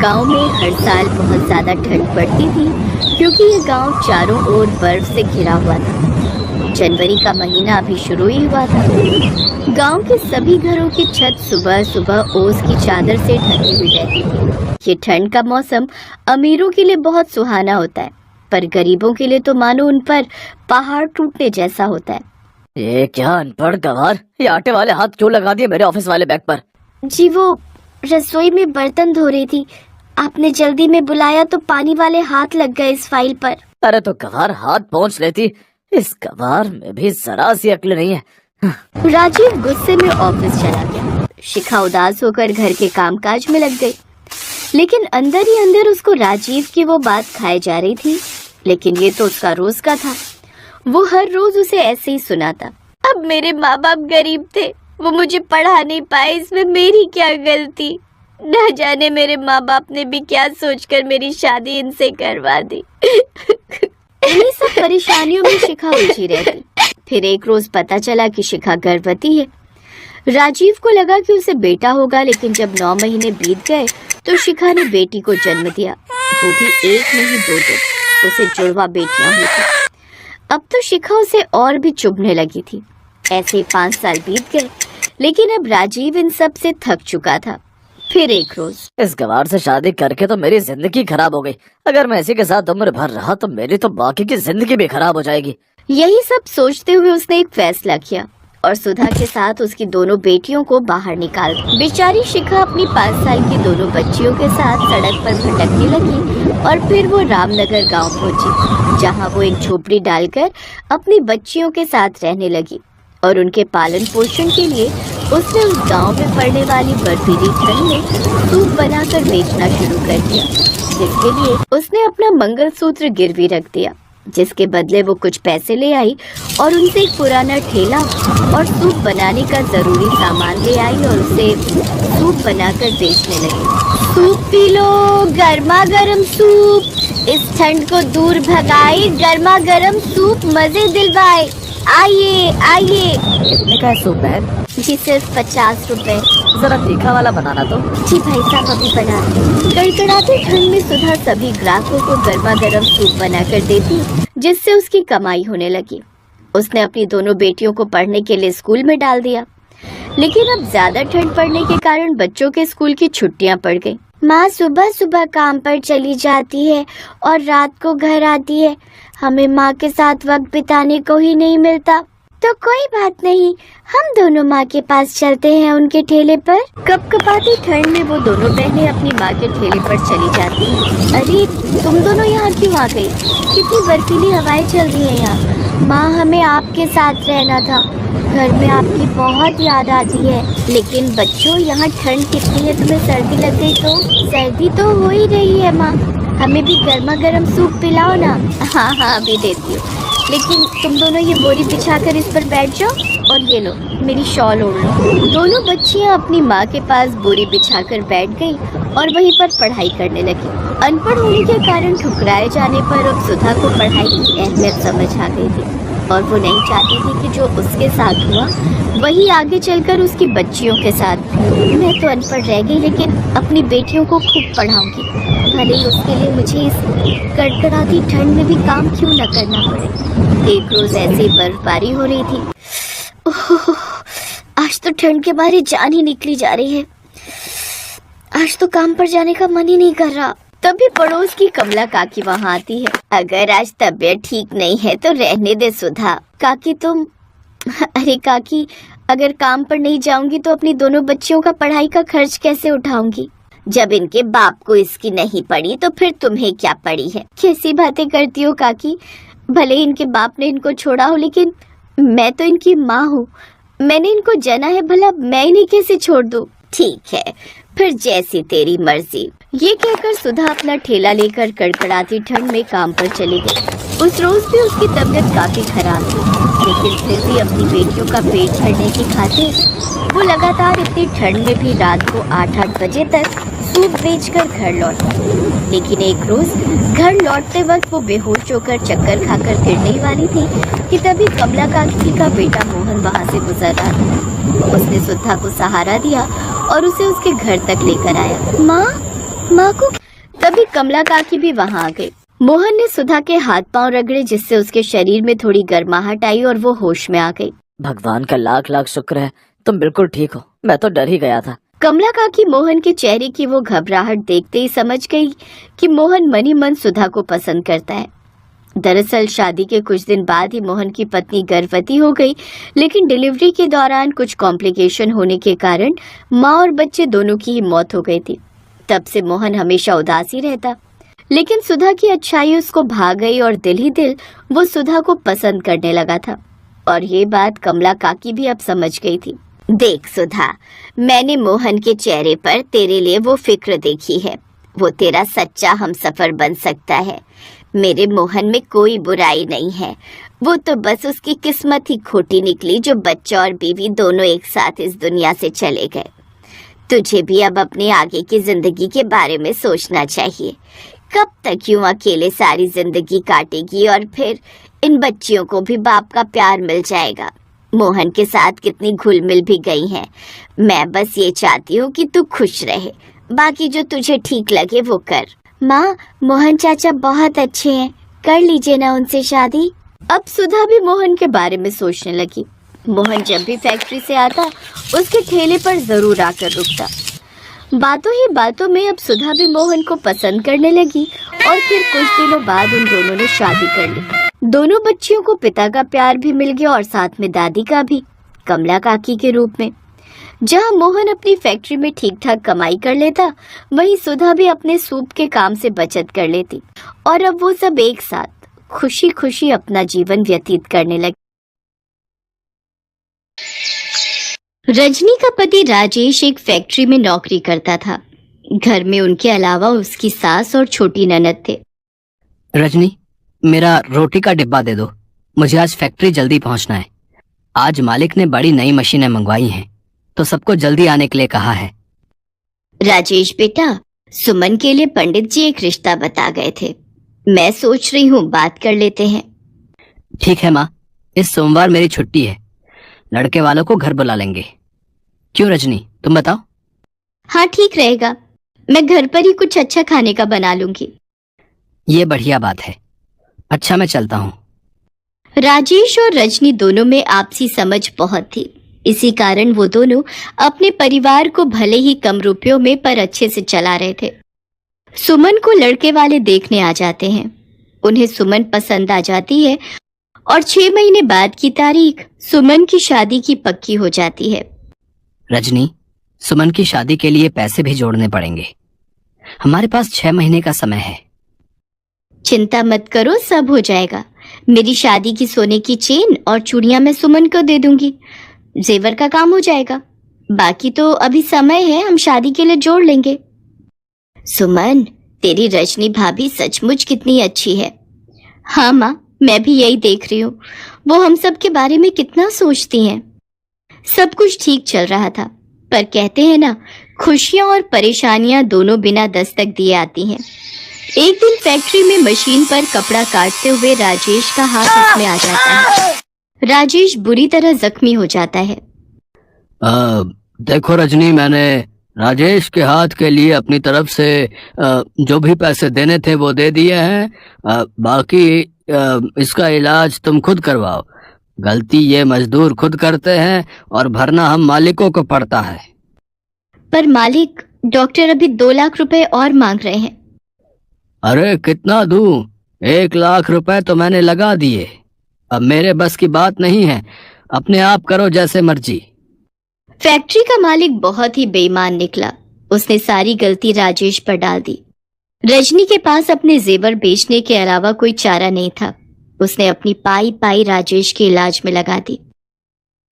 गांव में हर साल बहुत ज्यादा ठंड पड़ती थी क्योंकि ये गांव चारों ओर बर्फ से घिरा हुआ था। जनवरी का महीना अभी शुरू ही हुआ था। गांव के सभी घरों की छत सुबह सुबह ओस की चादर से ढकी हुई रहती थी। ये ठंड का मौसम अमीरों के लिए बहुत सुहाना होता है, पर गरीबों के लिए तो मानो उन पर पहाड़ टूटने जैसा होता है। ये क्या अनपढ़ गवार, ये आटे वाले हाथ क्यों लगा दिए मेरे ऑफिस वाले बैग पर? जी वो रसोई में बर्तन धो रही थी, आपने जल्दी में बुलाया तो पानी वाले हाथ लग गए इस फाइल पर। अरे तो गवार हाथ पहुंच लेती, इस गवार में भी जरा सी अक्ल नहीं है। राजीव गुस्से में ऑफिस चला गया। शिखा उदास होकर घर के कामकाज में लग गई, लेकिन अंदर ही अंदर उसको राजीव की वो बात खाए जा रही थी। लेकिन ये तो उसका रोज का था, वो हर रोज उसे ऐसे ही सुनाता। अब मेरे माँ बाप गरीब थे, वो मुझे पढ़ा नहीं पाए, इसमें मेरी क्या गलती। न जाने मेरे माँ बाप ने भी क्या सोचकर मेरी शादी इनसे करवा दी। इन्हीं सब परेशानियों में शिखा उलझी रहती। फिर एक रोज पता चला कि शिखा गर्भवती है। राजीव को लगा कि उसे बेटा होगा, लेकिन जब 9 महीने बीत गए तो शिखा ने बेटी को जन्म दिया, वो भी एक नहीं 2। उसे जुड़वा बेटियां हुई थी। अब तो शिखा उसे और भी चुभने लगी थी। ऐसे 5 साल बीत गए, लेकिन अब राजीव इन सब से थक चुका था। फिर एक रोज, इस गवार से शादी करके तो मेरी जिंदगी खराब हो गई। अगर मैं इसी के साथ उम्र भर रहा तो मेरी तो बाकी की जिंदगी भी खराब हो जाएगी। यही सब सोचते हुए उसने एक फैसला किया और सुधा के साथ उसकी दोनों बेटियों को बाहर निकाल दिया। बेचारी शिखा अपनी 5 साल की दोनों बच्चियों के साथ सड़क पर भटकने लगी और फिर वो रामनगर गांव पहुंची, जहां वो एक झोपड़ी डालकर अपनी बच्चियों के साथ रहने लगी और उनके पालन पोषण के लिए उसने उस गांव में पड़ने वाली बर्फीली ठंड में सूप बनाकर बेचना शुरू कर दिया, जिसके लिए उसने अपना मंगलसूत्र गिरवी रख दिया, जिसके बदले वो कुछ पैसे ले आई और उनसे एक पुराना ठेला और सूप बनाने का जरूरी सामान ले आई और उसे सूप बनाकर बेचने लगी। सूप पी लो, गर्मा गर्म सूप, इस ठंड को दूर भगाए, गर्मा गर्म सूप मजे दिलवाए, आइए आइए। कितने का सूप है? जी सिर्फ 50 रुपए। जरा तीखा वाला बनाना तो। जी भाई साहब अभी बना रहे। कड़कड़ाती ठंड में सुधा सभी ग्राहकों को गर्मा गर्म सूप बनाकर देती, जिससे उसकी कमाई होने लगी। उसने अपनी दोनों बेटियों को पढ़ने के लिए स्कूल में डाल दिया, लेकिन अब ज्यादा ठंड पड़ने के कारण बच्चों के स्कूल की छुट्टियां पड़ गई। माँ सुबह सुबह काम पर चली जाती है और रात को घर आती है, हमें माँ के साथ वक्त बिताने को ही नहीं मिलता। तो कोई बात नहीं, हम दोनों माँ के पास चलते हैं उनके ठेले पर। कपकपाती ठंड में वो दोनों बहनें अपनी माँ के ठेले पर चली जाती हैं। अरे तुम दोनों यहाँ क्यों आ गई? कितनी बर्फीली हवाएं चल रही हैं यहाँ। माँ हमें आपके साथ रहना था, घर में आपकी बहुत याद आती है। लेकिन बच्चों यहाँ ठंड कितनी है, तुम्हें सर्दी लग गई तो? सर्दी तो हो ही रही है माँ, हमें भी गर्मा गर्म सूप पिलाओ ना। हाँ हाँ अभी देती हूँ, लेकिन तुम दोनों ये बोरी बिछाकर इस पर बैठ जाओ और ये लो मेरी शॉल ओढ़ लो। दोनों बच्चियां अपनी माँ के पास बोरी बिछाकर बैठ गईं और वहीं पर पढ़ाई करने लगी। अनपढ़ होने के कारण ठुकराए जाने पर अब सुधा को पढ़ाई की अहमियत समझ आ गई थी और वो नहीं चाहती थी कि जो उसके साथ हुआ वही आगे चलकर उसकी बच्चियों के साथ। मैं तो अनपढ़ रह गई, लेकिन अपनी बेटियों को खूब पढ़ाऊंगी, भले ही उसके लिए मुझे इस कड़कड़ाती ठंड में भी काम क्यों न करना पड़े। एक रोज ऐसी बर्फबारी हो रही थी। ओह, आज तो ठंड के मारे जान ही निकली जा रही है। आज तो काम पर जाने का मन ही नहीं कर रहा। तभी पड़ोस की कमला काकी वहाँ आती है। अगर आज तबीयत ठीक नहीं है तो रहने दे सुधा। काकी तुम? अरे काकी, अगर काम पर नहीं जाऊंगी तो अपनी दोनों बच्चियों का पढ़ाई का खर्च कैसे उठाऊंगी? जब इनके बाप को इसकी नहीं पड़ी तो फिर तुम्हें क्या पड़ी है? कैसी बातें करती हो काकी, भले इनके बाप ने इनको छोड़ा हो, लेकिन मैं तो इनकी माँ हूँ, मैंने इनको जना है, भला मैं इन्हें कैसे छोड़ दूँ? ठीक है, फिर जैसी तेरी मर्जी। ये कहकर सुधा अपना ठेला लेकर कड़कड़ाती ठंड में काम पर चली गई। उस रोज भी उसकी तबीयत काफी खराब थी, लेकिन फिर भी अपनी बेटियों का पेट भरने की खातिर वो लगातार इतनी ठंड में भी रात को 8-8 बजे तक सूप बेचकर घर लौटी। लेकिन एक रोज घर लौटते वक्त वो बेहोश होकर चक्कर खाकर गिरने वाली थी कि तभी कमला काकी का बेटा मोहन वहाँ से गुजर रहा था। उसने सुधा को सहारा दिया और उसे उसके घर तक लेकर आया। माँ माँ को। तभी कमला काकी भी वहाँ आ गई। मोहन ने सुधा के हाथ पांव रगड़े, जिससे उसके शरीर में थोड़ी गर्माहट आई और वो होश में आ गई। भगवान का लाख लाख शुक्र है, तुम बिल्कुल ठीक हो। मैं तो डर ही गया था। कमला काकी मोहन के चेहरे की वो घबराहट देखते ही समझ गई कि मोहन मनी मन सुधा को पसंद करता है। दरअसल शादी के कुछ दिन बाद ही मोहन की पत्नी गर्भवती हो गई, लेकिन डिलीवरी के दौरान कुछ कॉम्प्लिकेशन होने के कारण माँ और बच्चे दोनों की ही मौत हो गई थी। तब से मोहन हमेशा उदास ही रहता, लेकिन सुधा की अच्छाई उसको भा गई और दिल ही दिल वो सुधा को पसंद करने लगा था। और ये बात कमला काकी भी अब समझ गई थी। देख सुधा, मैंने मोहन के चेहरे पर तेरे लिए वो फिक्र देखी है। वो तेरा सच्चा हमसफर बन सकता है। मेरे मोहन में कोई बुराई नहीं है। वो तो बस उसकी किस्मत ही खोटी निकली जो बच्चा और बीवी दोनों एक साथ इस दुनिया से चले गए। तुझे भी अब अपने आगे की जिंदगी के बारे में सोचना चाहिए। कब तक यूं अकेले सारी जिंदगी काटेगी, और फिर इन बच्चियों को भी बाप का प्यार मिल जाएगा। मोहन के साथ कितनी घुल मिल भी गई है। मैं बस ये चाहती हूँ कि तू खुश रहे। बाकी जो तुझे ठीक लगे वो कर। माँ, मोहन चाचा बहुत अच्छे हैं, कर लीजिए ना उनसे शादी। अब सुधा भी मोहन के बारे में सोचने लगी। मोहन जब भी फैक्ट्री से आता उसके ठेले पर जरूर आकर रुकता। बातों ही बातों में अब सुधा भी मोहन को पसंद करने लगी और फिर कुछ दिनों बाद उन दोनों ने शादी कर ली। दोनों बच्चियों को पिता का प्यार भी मिल गया और साथ में दादी का भी, कमला काकी के रूप में। जहां मोहन अपनी फैक्ट्री में ठीक ठाक कमाई कर लेता, वहीं सुधा भी अपने सूप के काम से बचत कर लेती और अब वो सब एक साथ खुशी खुशी अपना जीवन व्यतीत करने लगे। रजनी का पति राजेश एक फैक्ट्री में नौकरी करता था। घर में उनके अलावा उसकी सास और छोटी ननद थे। रजनी, मेरा रोटी का डिब्बा दे दो। मुझे आज फैक्ट्री जल्दी पहुंचना है। आज मालिक ने बड़ी नई मशीनें मंगवाई हैं, तो सबको जल्दी आने के लिए कहा है। राजेश बेटा, सुमन के लिए पंडित जी एक रिश्ता बता गए थे। मैं सोच रही हूँ बात कर लेते हैं। ठीक है माँ, इस सोमवार मेरी छुट्टी है। लड़के वालों को घर बुला लेंगे। क्यों रजनी, तुम बताओ। हाँ, ठीक रहेगा। मैं घर पर ही कुछ अच्छा खाने का बना लूंगी। ये बढ़िया बात है। अच्छा, मैं चलता हूँ। राजेश और रजनी दोनों में आपसी समझ बहुत थी। इसी कारण वो दोनों अपने परिवार को भले ही कम रुपयों में पर अच्छे से चला रहे थे। सुमन को लड़के वाले देखने आ जाते हैं। उन्हें सुमन पसंद आ जाती है और 6 महीने बाद की तारीख सुमन की शादी की पक्की हो जाती है। रजनी, सुमन की शादी के लिए पैसे भी जोड़ने पड़ेंगे। हमारे पास 6 महीने का समय है। चिंता मत करो, सब हो जाएगा। मेरी शादी की सोने की चेन और चूड़ियां मैं सुमन को दे दूंगी। जेवर का काम हो जाएगा। बाकी तो अभी समय है, हम शादी के लिए जोड़ लेंगे। सुमन, तेरी रजनी भाभी सचमुच कितनी अच्छी है। हाँ माँ, मैं भी यही देख रही हूँ। वो हम सब के बारे में कितना सोचती हैं। सब कुछ ठीक चल रहा था, पर कहते हैं ना, खुशियां और परेशानियां दोनों बिना दस्तक दिए आती हैं। एक दिन फैक्ट्री में मशीन पर कपड़ा काटते हुए राजेश का हाथ उसमें आ जाता है। राजेश बुरी तरह जख्मी हो जाता है। देखो रजनी, मैंने राजेश के हाथ के लिए अपनी तरफ से जो भी पैसे देने थे वो दे दिए हैं। बाकी इसका इलाज तुम खुद करवाओ। गलती ये मजदूर खुद करते हैं और भरना हम मालिकों को पड़ता है। पर मालिक, डॉक्टर अभी 2 लाख रुपए और मांग रहे हैं। अरे कितना दूं? 1 लाख रुपए तो मैंने लगा दिए। अब मेरे बस की बात नहीं है। अपने आप करो जैसे मर्जी। फैक्ट्री का मालिक बहुत ही बेईमान निकला। उसने सारी गलती राजेश पर डाल दी। रजनी के पास अपने जेवर बेचने के अलावा कोई चारा नहीं था। उसने अपनी पाई पाई राजेश के इलाज में लगा दी।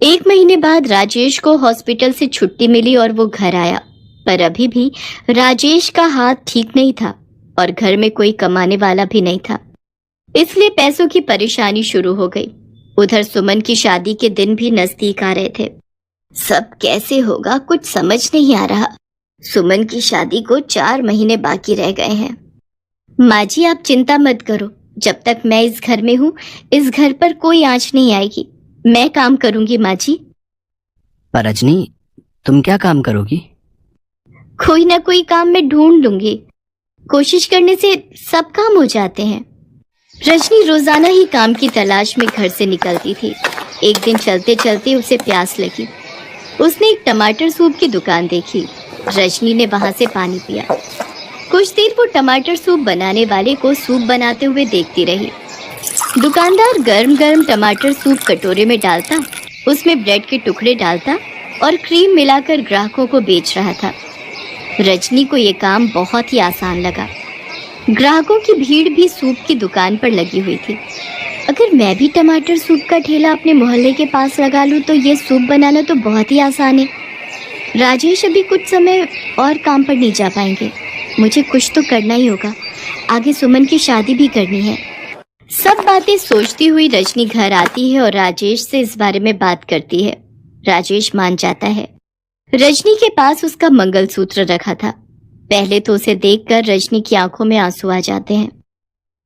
1 महीने बाद राजेश को हॉस्पिटल से छुट्टी मिली और वो घर आया, पर अभी भी राजेश का हाथ ठीक नहीं था और घर में कोई कमाने वाला भी नहीं था। इसलिए पैसों की परेशानी शुरू हो गई। उधर सुमन की शादी के दिन भी नजदीक आ रहे थे। सब कैसे होगा, कुछ समझ नहीं आ रहा। सुमन की शादी को 4 महीने बाकी रह गए हैं। माँ जी, आप चिंता मत करो। जब तक मैं इस घर में हूँ, इस घर पर कोई आंच नहीं आएगी। मैं काम करूंगी माँ जी। पर रजनी, तुम क्या काम करोगी? कोई ना कोई काम मैं ढूंढ लूंगी। कोशिश करने से सब काम हो जाते हैं। रजनी रोजाना ही काम की तलाश में घर से निकलती थी। एक दिन चलते चलते उसे प्यास लगी। उसने एक टमाटर सूप की दुकान देखी। रजनी ने वहां से पानी पिया। कुछ देर वो टमाटर सूप बनाने वाले को सूप बनाते हुए देखती रही। दुकानदार गर्म गर्म टमाटर सूप कटोरे में डालता, उसमें ब्रेड के टुकड़े डालता और क्रीम मिलाकर ग्राहकों को बेच रहा था। रजनी को ये काम बहुत ही आसान लगा। ग्राहकों की भीड़ भी सूप की दुकान पर लगी हुई थी। अगर मैं भी टमाटर सूप का ठेला अपने मोहल्ले के पास लगा लूं तो ये सूप बनाना तो बहुत ही आसान है। राजेश अभी कुछ समय और काम पर नहीं जा पाएंगे। मुझे कुछ तो करना ही होगा। आगे सुमन की शादी भी करनी है। सब बातें सोचती हुई रजनी घर आती है और राजेश से इस बारे में बात करती है। राजेश मान जाता है। रजनी के पास उसका मंगलसूत्र रखा था। पहले तो उसे देखकर रजनी की आंखों में आंसू आ जाते हैं,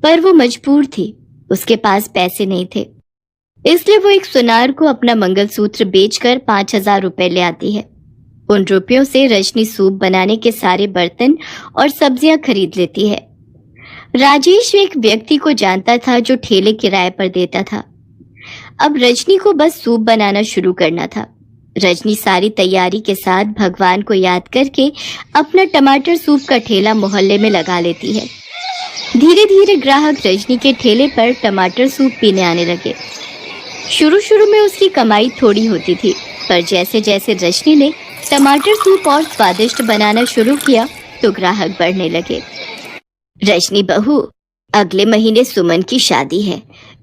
पर वो मजबूर थी। उसके पास पैसे नहीं थे, इसलिए वो एक सुनार को अपना मंगलसूत्र बेचकर 5,000 रुपए ले आती है। उन रुपयों से रजनी सूप बनाने के सारे बर्तन और सब्जियां खरीद लेती है। राजेश एक व्यक्ति को जानता था जो ठेले किराए पर देता था। अब रजनी को बस सूप बनाना शुरू करना था। रजनी सारी तैयारी के साथ भगवान को याद करके अपना टमाटर सूप का ठेला मोहल्ले में लगा लेती है। धीरे धीरे ग्राहक रजनी के ठेले पर टमाटर सूप पीने आने लगे। शुरू शुरू में उसकी कमाई थोड़ी होती थी, पर जैसे जैसे रजनी ने टमाटर सूप और स्वादिष्ट बनाना शुरू किया तो ग्राहक बढ़ने लगे। रजनी बहू, अगले महीने सुमन की शादी है।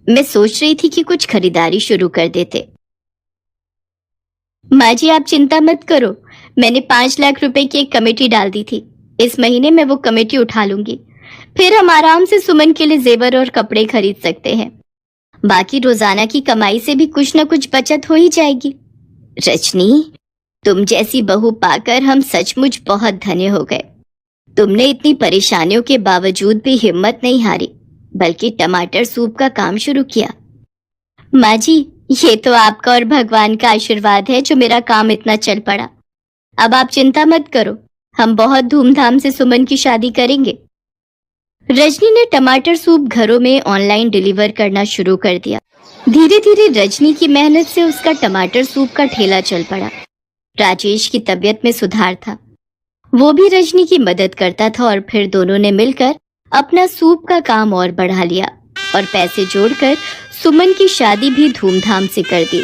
मैं सोच रही थी कि कुछ खरीदारी शुरू कर देते। माँ जी, आप चिंता मत करो। मैंने 5 लाख रुपए की एक कमेटी डाल दी थी। इस महीने मैं वो कमेटी उठा लूंगी। फिर हम आराम से सुमन के लिए जेवर और कपड़े खरीद सकते हैं। बाकी रोजाना की कमाई से भी कुछ न कुछ बचत हो ही जाएगी। रजनी, तुम जैसी बहू पाकर हम सचमुच बहुत धन्य हो गए। तुमने इतनी परेशानियों के बावजूद भी हिम्मत नहीं हारी, बल्कि टमाटर सूप का काम शुरू किया। माँ जी, ये तो आपका और भगवान का आशीर्वाद है जो मेरा काम इतना चल पड़ा। अब आप चिंता मत करो, हम बहुत धूमधाम से सुमन की शादी करेंगे। रजनी ने टमाटर सूप घरों में ऑनलाइन डिलीवर करना शुरू कर दिया। धीरे धीरे रजनी की मेहनत से उसका टमाटर सूप का ठेला चल पड़ा। राजेश की तबीयत में सुधार था। वो भी रजनी की मदद करता था और फिर दोनों ने मिलकर अपना सूप का काम और बढ़ा लिया और पैसे जोड़कर सुमन की शादी भी धूमधाम से कर दी।